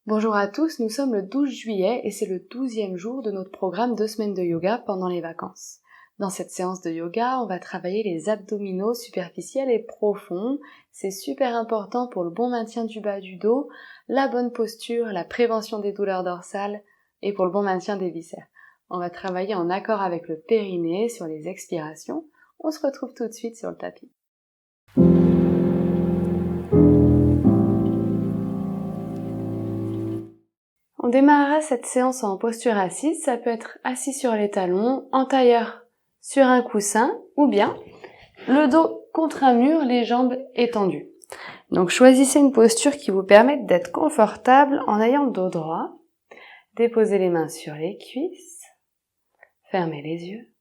Bonjour à tous, nous sommes le 12 juillet et c'est le 12e jour de notre programme 2 semaines de yoga pendant les vacances. Dans cette séance de yoga, on va travailler les abdominaux superficiels et profonds. C'est super important pour le bon maintien du bas du dos, la bonne posture, la prévention des douleurs dorsales et pour le bon maintien des viscères. On va travailler en accord avec le périnée sur les expirations. On se retrouve tout de suite sur le tapis. On démarrera cette séance en posture assise, ça peut être assis sur les talons, en tailleur sur un coussin ou bien le dos contre un mur, les jambes étendues. Donc choisissez une posture qui vous permette d'être confortable en ayant le dos droit. Déposez les mains sur les cuisses, fermez les yeux.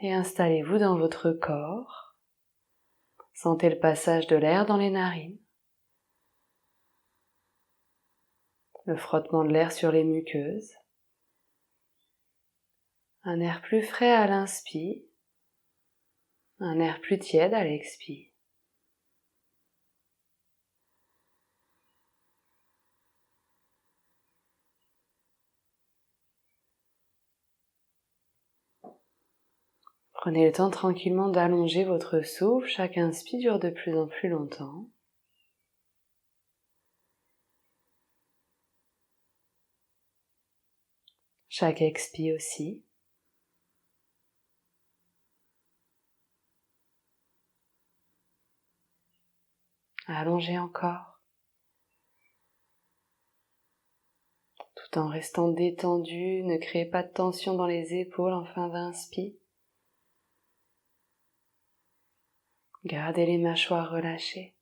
Et installez-vous dans votre corps. Sentez le passage de l'air dans les narines, le frottement de l'air sur les muqueuses, un air plus frais à l'inspire, un air plus tiède à l'expire. Prenez le temps tranquillement d'allonger votre souffle, chaque inspire dure de plus en plus longtemps. Chaque expire aussi. Allongez encore, tout en restant détendu, ne créez pas de tension dans les épaules en fin d'inspire. Gardez les mâchoires relâchées.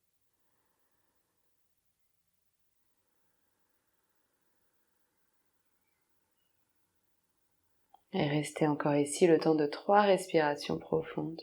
Et restez encore ici le temps de 3 respirations profondes.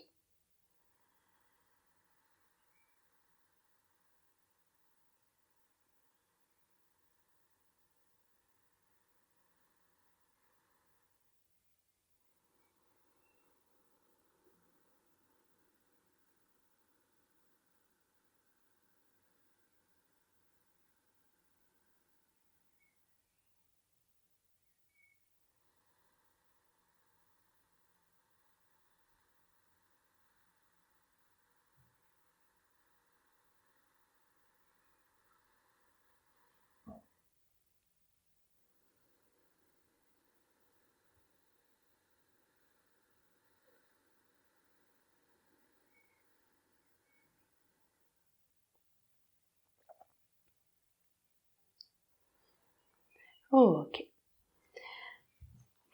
Ok.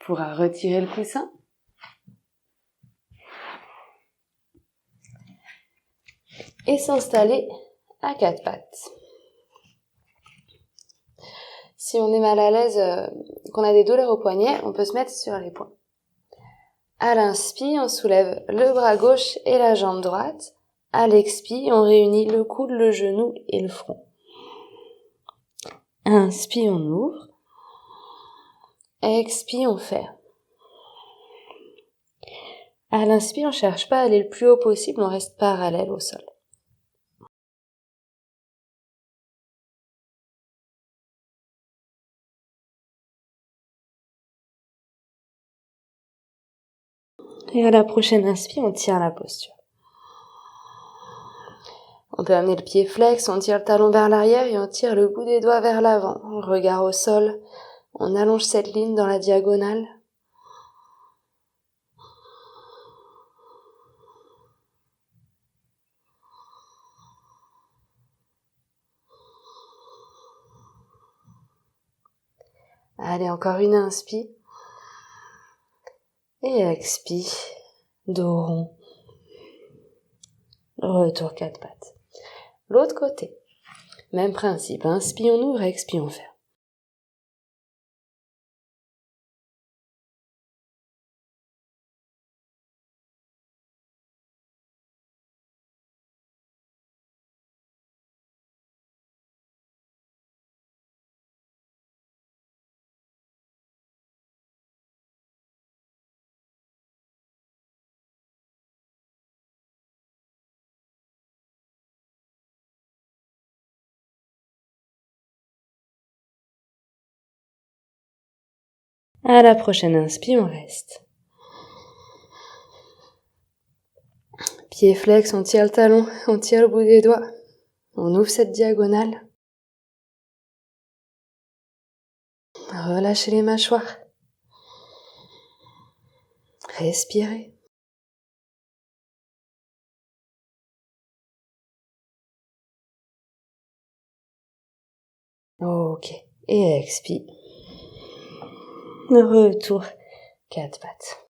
On pourra retirer le coussin. Et s'installer à 4 pattes. Si on est mal à l'aise, qu'on a des douleurs au poignet, on peut se mettre sur les poings. À l'inspire, on soulève le bras gauche et la jambe droite. À l'expire, on réunit le coude, le genou et le front. Inspire, on ouvre. Expire, on ferme. À l'inspire, on cherche pas à aller le plus haut possible, on reste parallèle au sol. Et à la prochaine inspire, on tient la posture. On peut amener le pied flex, on tire le talon vers l'arrière et on tire le bout des doigts vers l'avant. Regard au sol, on allonge cette ligne dans la diagonale. Allez, encore une inspire. Et expire, dos rond. Retour 4 pattes. L'autre côté. Même principe, inspire, on ouvre, expire, on ferme. À la prochaine inspi, on reste. Pied flex, on tire le talon, on tire le bout des doigts. On ouvre cette diagonale. Relâchez les mâchoires. Respirez. Ok. Et expire. Retour. 4 pattes.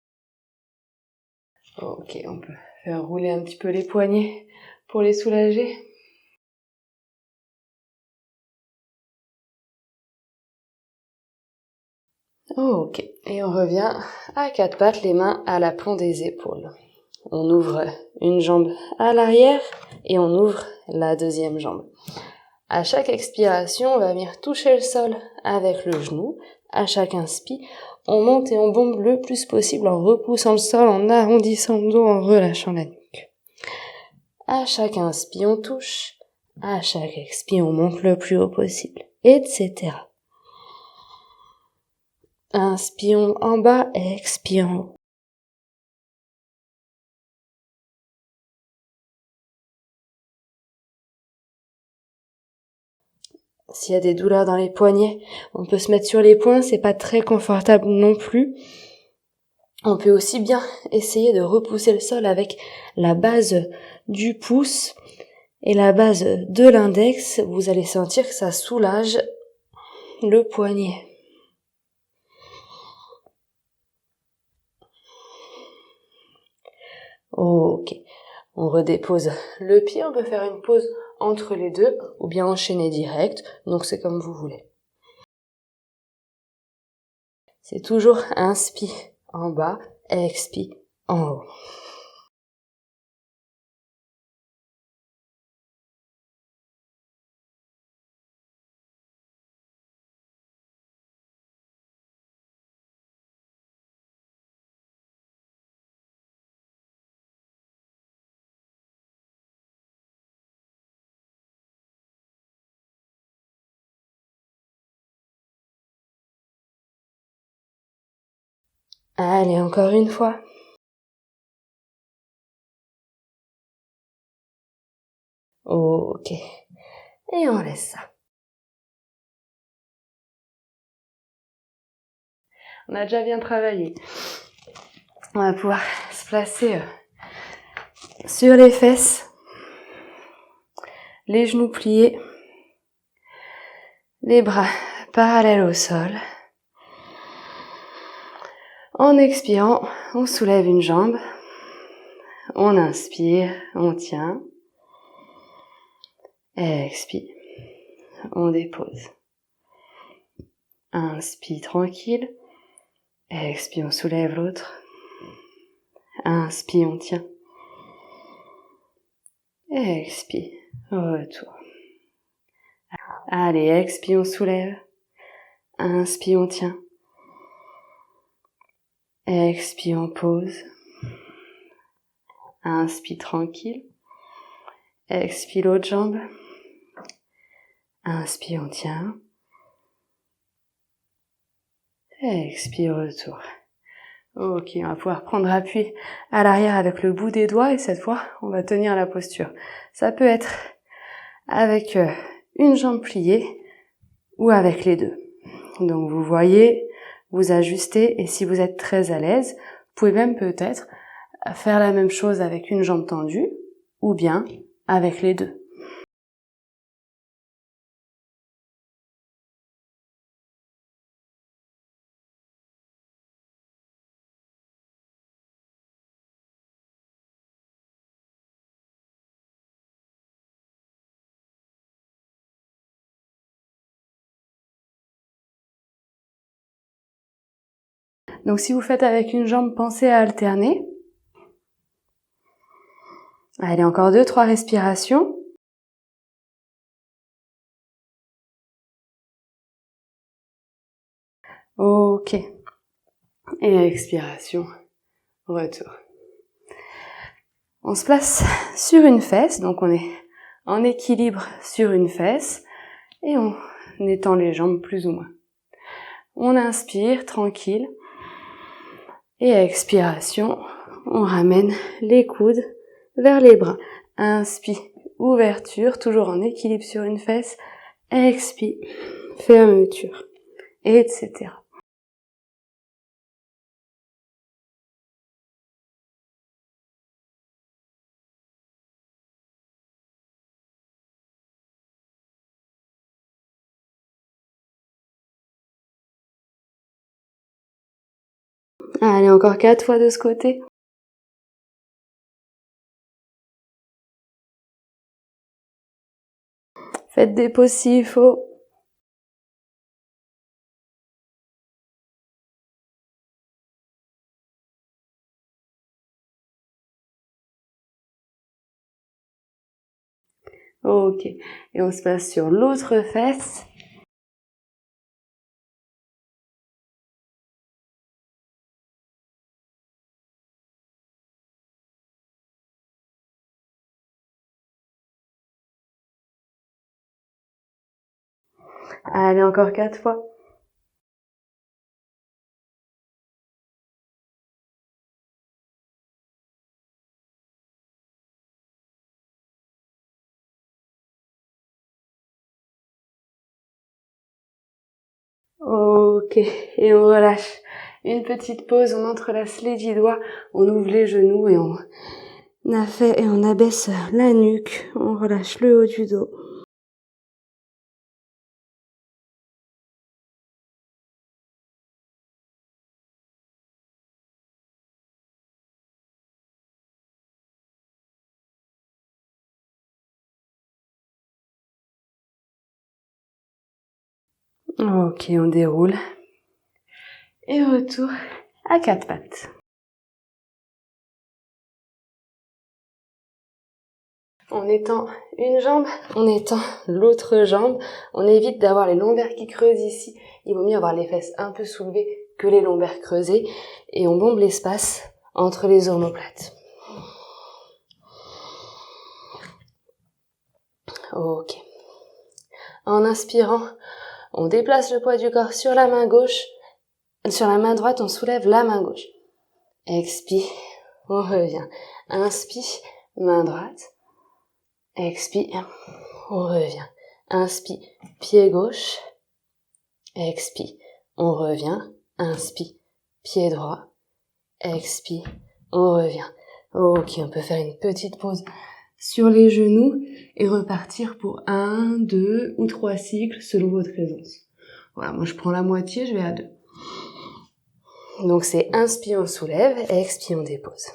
Ok, on peut faire rouler un petit peu les poignets pour les soulager. Ok, et on revient à 4 pattes, les mains à l'aplomb des épaules. On ouvre une jambe à l'arrière et on ouvre la deuxième jambe. À chaque expiration, on va venir toucher le sol avec le genou. À chaque inspi, on monte et on bombe le plus possible en repoussant le sol, en arrondissant le dos, en relâchant la nuque. À chaque inspi, on touche. À chaque expi, on monte le plus haut possible, etc. Inspirons en bas, expire en haut. S'il y a des douleurs dans les poignets, on peut se mettre sur les poings, c'est pas très confortable non plus. On peut aussi bien essayer de repousser le sol avec la base du pouce et la base de l'index. Vous allez sentir que ça soulage le poignet. Ok, on redépose le pied, on peut faire une pause entre les deux ou bien enchaîner direct, donc c'est comme vous voulez. C'est toujours inspi en bas, expi en haut. Allez, encore une fois. Ok. Et on laisse ça. On a déjà bien travaillé. On va pouvoir se placer sur les fesses, les genoux pliés, les bras parallèles au sol. En expirant, on soulève une jambe, on inspire, on tient, expire, on dépose. Inspire tranquille, expire, on soulève l'autre, inspire, on tient, expire, retour. Allez, expire, on soulève, inspire, on tient, expire, on pose, inspire tranquille, expire l'autre jambe, inspire, on tient, expire, retour. Ok, on va pouvoir prendre appui à l'arrière avec le bout des doigts et cette fois, on va tenir la posture. Ça peut être avec une jambe pliée ou avec les deux. Donc vous voyez, vous ajustez et si vous êtes très à l'aise, vous pouvez même peut-être faire la même chose avec une jambe tendue ou bien avec les deux. Donc si vous faites avec une jambe, pensez à alterner. Allez, encore 2-3 respirations. Ok. Et expiration, retour. On se place sur une fesse, donc on est en équilibre sur une fesse et on étend les jambes plus ou moins. On inspire, tranquille. Et expiration, on ramène les coudes vers les bras. Inspire, ouverture, toujours en équilibre sur une fesse. Expire, fermeture, etc. Allez, encore 4 fois de ce côté. Faites des pauses s'il faut. Ok, et on se passe sur l'autre fesse. Allez, encore 4 fois. Ok, et on relâche. Une petite pause, on entrelace les 10 doigts, on ouvre les genoux et on abaisse la nuque, on relâche le haut du dos. Ok, on déroule. Et retour à 4 pattes. On étend une jambe, on étend l'autre jambe. On évite d'avoir les lombaires qui creusent ici. Il vaut mieux avoir les fesses un peu soulevées que les lombaires creusés. Et on bombe l'espace entre les omoplates. Ok. En inspirant, on déplace le poids du corps sur la main gauche. Sur la main droite, on soulève la main gauche. Expire, on revient. Inspire, main droite. Expire, on revient. Inspire, pied gauche. Expire, on revient. Inspire, pied droit. Expire, on revient. Ok, on peut faire une petite pause sur les genoux et repartir pour 1, 2 ou 3 cycles selon votre aisance. Voilà, moi je prends la moitié, je vais à 2. Donc c'est inspire, on soulève, expire, on dépose.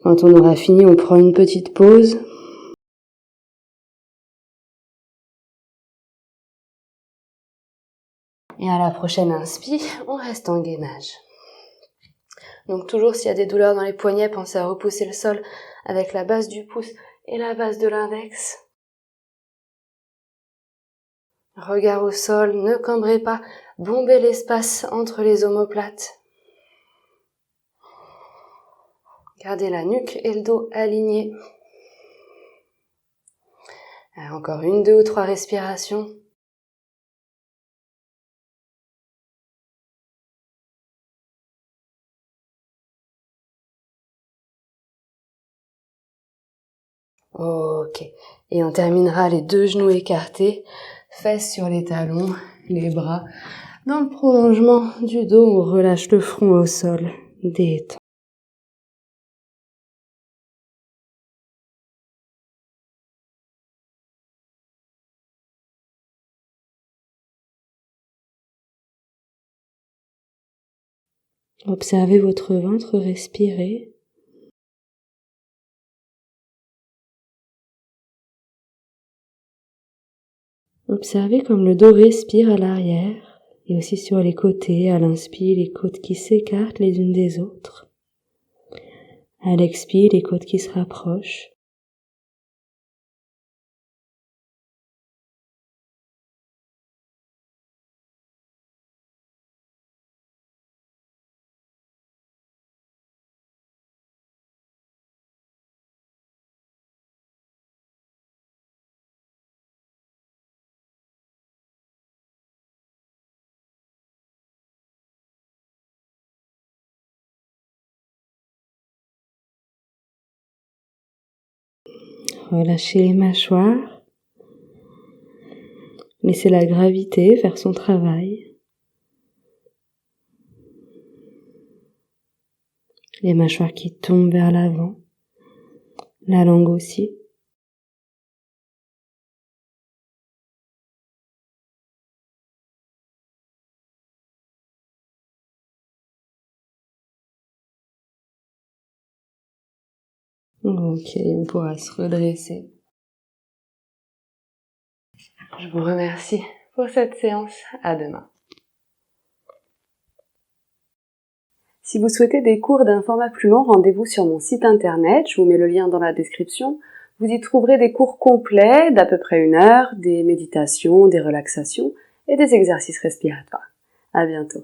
Quand on aura fini, on prend une petite pause. Et à la prochaine inspire, on reste en gainage. Donc toujours s'il y a des douleurs dans les poignets, pensez à repousser le sol avec la base du pouce et la base de l'index. Regard au sol, ne cambrez pas, bombez l'espace entre les omoplates. Gardez la nuque et le dos alignés. Encore 1, 2 ou 3 respirations. Ok. Et on terminera les 2 genoux écartés, fesses sur les talons, les bras. Dans le prolongement du dos, on relâche le front au sol. Détend. Observez votre ventre respirer. Observez comme le dos respire à l'arrière et aussi sur les côtés. À l'inspire, les côtes qui s'écartent les unes des autres. À l'expire, les côtes qui se rapprochent. Relâchez les mâchoires. Laissez la gravité faire son travail. Les mâchoires qui tombent vers l'avant. La langue aussi. Ok, on pourra se redresser. Je vous remercie pour cette séance. À demain. Si vous souhaitez des cours d'un format plus long, rendez-vous sur mon site internet. Je vous mets le lien dans la description. Vous y trouverez des cours complets d'à peu près 1 heure, des méditations, des relaxations et des exercices respiratoires. À bientôt.